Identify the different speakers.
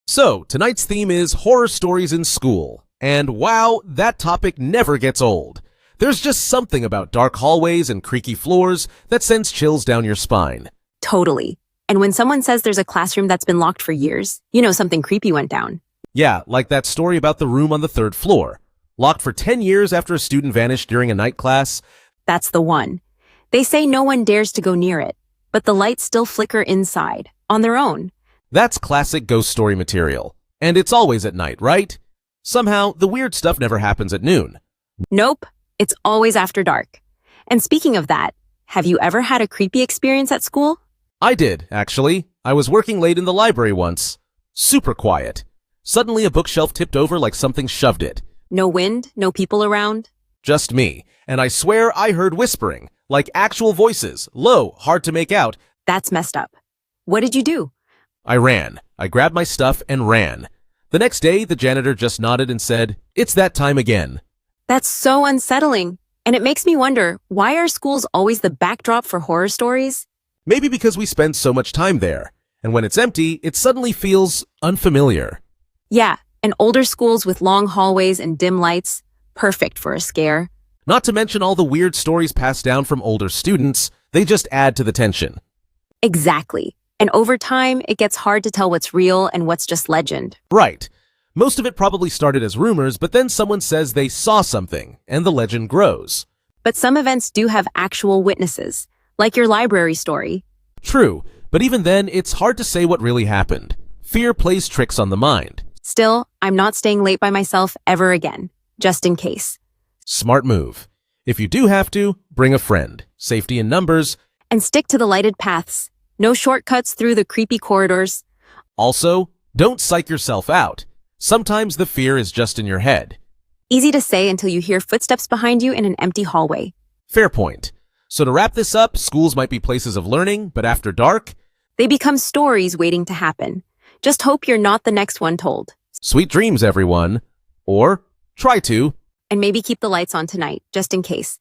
Speaker 1: So, tonight's theme is horror stories in school. And wow, that topic never gets old. There's just something about dark hallways and creaky floors that sends chills down your spine.
Speaker 2: Totally. And when someone says there's a classroom that's been locked for years, you know something creepy went down.
Speaker 1: Yeah, like that story about the room on the third floor. Locked for 10 years after a student vanished during a night class.
Speaker 2: That's the one. They say no one dares to go near it, but the lights still flicker inside, on their own.
Speaker 1: That's classic ghost story material. And it's always at night, right? Somehow, the weird stuff never happens at noon.
Speaker 2: Nope, it's always after dark. And speaking of that, have you ever had a creepy experience at school?
Speaker 1: I did, actually. I was working late in the library once. Super quiet. Suddenly a bookshelf tipped over like something shoved it.
Speaker 2: No wind, no people around?
Speaker 1: Just me. And I swear I heard whispering, like actual voices, low, hard to make out.
Speaker 2: That's messed up. What did you do?
Speaker 1: I ran. I grabbed my stuff and ran. The next day, the janitor just nodded and said, "It's that time again."
Speaker 2: That's so unsettling. And it makes me wonder, why are schools always the backdrop for horror stories?
Speaker 1: Maybe because we spend so much time there. And when it's empty, it suddenly feels unfamiliar.
Speaker 2: Yeah, and older schools with long hallways and dim lights, perfect for a scare.
Speaker 1: Not to mention all the weird stories passed down from older students, they just add to the tension.
Speaker 2: Exactly. And over time, it gets hard to tell what's real and what's just legend.
Speaker 1: Right. Most of it probably started as rumors, but then someone says they saw something, and the legend grows.
Speaker 2: But some events do have actual witnesses, like your library story.
Speaker 1: True, but even then, it's hard to say what really happened. Fear plays tricks on the mind.
Speaker 2: Still, I'm not staying late by myself ever again, just in case.
Speaker 1: Smart move. If you do have to, bring a friend. Safety in numbers.
Speaker 2: And stick to the lighted paths. No shortcuts through the creepy corridors.
Speaker 1: Also, don't psych yourself out. Sometimes the fear is just in your head.
Speaker 2: Easy to say until you hear footsteps behind you in an empty hallway.
Speaker 1: Fair point. So to wrap this up, schools might be places of learning, but after dark,
Speaker 2: they become stories waiting to happen. Just hope you're not the next one told.
Speaker 1: Sweet dreams, everyone. Or try to.
Speaker 2: And maybe keep the lights on tonight, just in case.